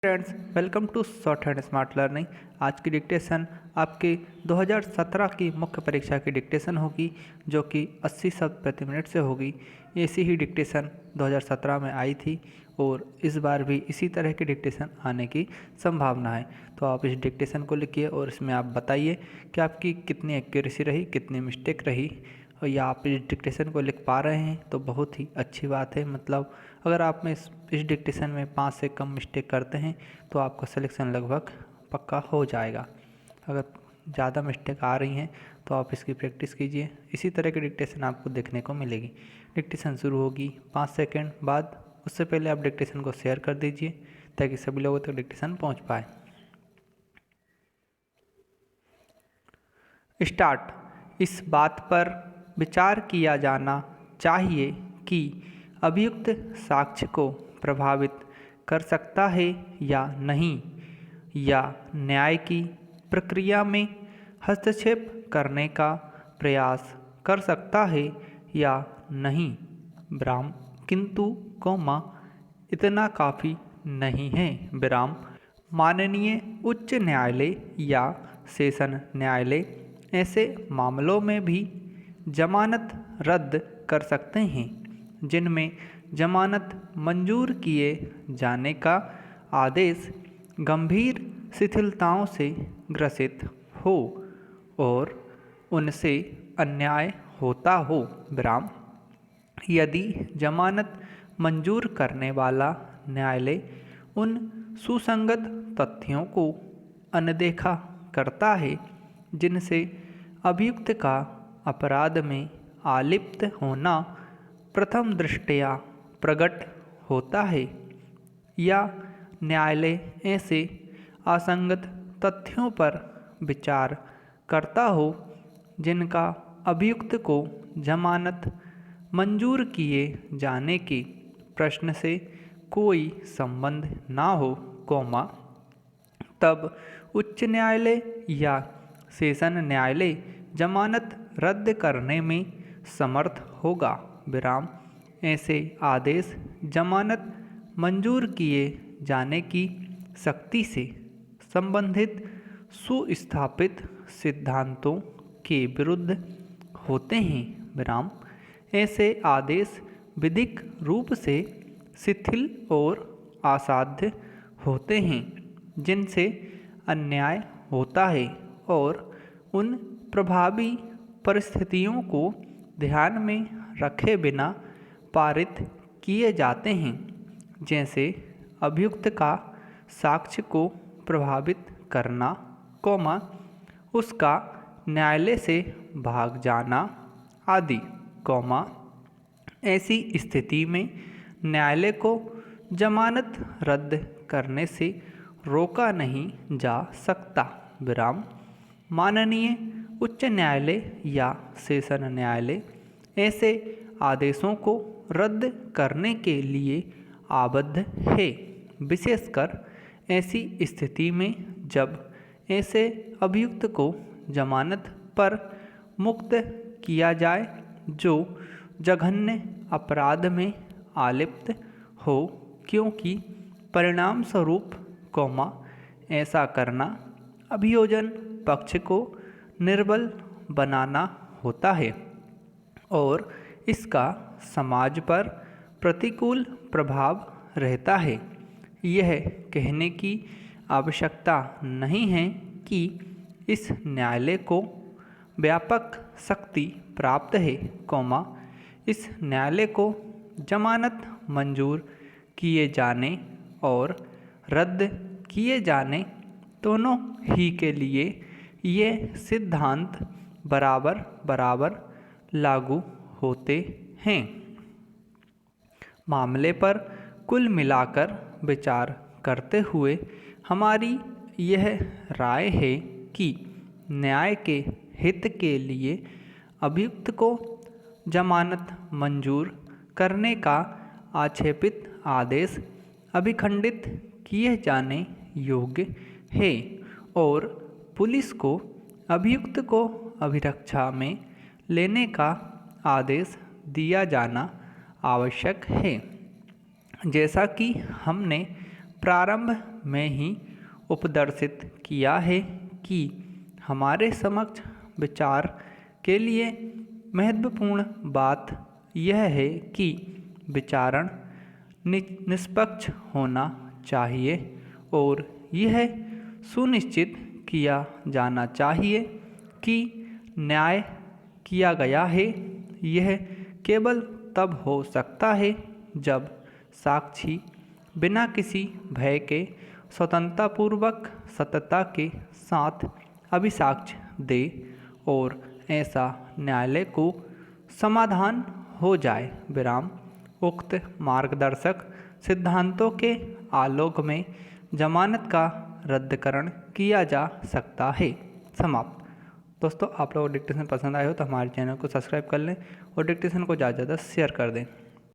Friends, welcome to shorthand smart learning. आज की dictation आपके 2017 की मुख्य परीक्षा की डिक्टेशन होगी, जो कि 80 शब्द प्रति मिनट से होगी। ऐसी ही डिक्टेशन 2017 में आई थी और इस बार भी इसी तरह की डिक्टेशन आने की संभावना है। तो आप इस डिक्टेशन को लिखिए और इसमें आप बताइए कि आपकी कितनी एक्यूरेसी रही, कितनी मिस्टेक रही। और या आप इस डिक्टेशन को लिख पा रहे हैं तो बहुत ही अच्छी बात है। मतलब अगर आप में इस डिक्टेशन में 5 से कम मिस्टेक करते हैं तो आपका सिलेक्शन लगभग पक्का हो जाएगा। अगर ज़्यादा मिस्टेक आ रही हैं तो आप इसकी प्रैक्टिस कीजिए। इसी तरह की डिक्टेशन आपको देखने को मिलेगी। डिक्टेशन शुरू होगी 5 सेकंड बाद। उससे पहले आप डिक्टेशन को शेयर कर दीजिए ताकि सभी लोगों तक डिक्टेशन पहुंच पाए। स्टार्ट। इस बात पर विचार किया जाना चाहिए कि अभियुक्त साक्ष्य को प्रभावित कर सकता है या नहीं, या न्याय की प्रक्रिया में हस्तक्षेप करने का प्रयास कर सकता है या नहीं। विराम। किंतु कौमा इतना काफ़ी नहीं है। विराम। माननीय उच्च न्यायालय या सेशन न्यायालय ऐसे मामलों में भी जमानत रद्द कर सकते हैं जिनमें जमानत मंजूर किए जाने का आदेश गंभीर शिथिलताओं से ग्रसित हो और उनसे अन्याय होता हो। विराम। यदि जमानत मंजूर करने वाला न्यायालय उन सुसंगत तथ्यों को अनदेखा करता है जिनसे अभियुक्त का अपराध में आलिप्त होना प्रथम दृष्टया प्रकट होता है, या न्यायालय ऐसे असंगत तथ्यों पर विचार करता हो जिनका अभियुक्त को जमानत मंजूर किए जाने के प्रश्न से कोई संबंध ना हो, कौमा, तब उच्च न्यायालय या सेशन न्यायालय जमानत रद्द करने में समर्थ होगा। विराम। ऐसे आदेश जमानत मंजूर किए जाने की शक्ति से संबंधित सुस्थापित सिद्धांतों के विरुद्ध होते हैं। विराम। ऐसे आदेश विधिक रूप से शिथिल और असाध्य होते हैं जिनसे अन्याय होता है और उन प्रभावी परिस्थितियों को ध्यान में रखे बिना पारित किए जाते हैं, जैसे अभियुक्त का साक्ष्य को प्रभावित करना, कौमा, उसका न्यायालय से भाग जाना आदि, कौमा। ऐसी स्थिति में न्यायालय को जमानत रद्द करने से रोका नहीं जा सकता। विराम। माननीय उच्च न्यायालय या सेशन न्यायालय ऐसे आदेशों को रद्द करने के लिए आबद्ध है, विशेषकर ऐसी स्थिति में जब ऐसे अभियुक्त को जमानत पर मुक्त किया जाए जो जघन्य अपराध में आलिप्त हो, क्योंकि परिणाम स्वरूप, कौमा, ऐसा करना अभियोजन पक्ष को निर्बल बनाना होता है और इसका समाज पर प्रतिकूल प्रभाव रहता है। यह कहने की आवश्यकता नहीं है कि इस न्यायालय को व्यापक शक्ति प्राप्त है, कौमा, इस न्यायालय को जमानत मंजूर किए जाने और रद्द किए जाने दोनों ही के लिए ये सिद्धांत बराबर बराबर लागू होते हैं। मामले पर कुल मिलाकर विचार करते हुए हमारी यह राय है कि न्याय के हित के लिए अभियुक्त को जमानत मंजूर करने का आक्षेपित आदेश अभिखंडित किए जाने योग्य है और पुलिस को अभियुक्त को अभिरक्षा में लेने का आदेश दिया जाना आवश्यक है। जैसा कि हमने प्रारंभ में ही उपदर्शित किया है कि हमारे समक्ष विचार के लिए महत्वपूर्ण बात यह है कि विचारण निष्पक्ष होना चाहिए और यह सुनिश्चित किया जाना चाहिए कि न्याय किया गया है। यह केवल तब हो सकता है जब साक्षी बिना किसी भय के स्वतंत्रतापूर्वक सत्यता के साथ अभिसाक्ष्य दे और ऐसा न्यायालय को समाधान हो जाए। विराम। उक्त मार्गदर्शक सिद्धांतों के आलोक में जमानत का रद्दकरण किया जा सकता है। समाप्त। दोस्तों, आप लोगों को डिक्टेशन पसंद आए हो तो हमारे चैनल को सब्सक्राइब कर लें और डिक्टेशन को ज़्यादा से ज़्यादा शेयर कर दें।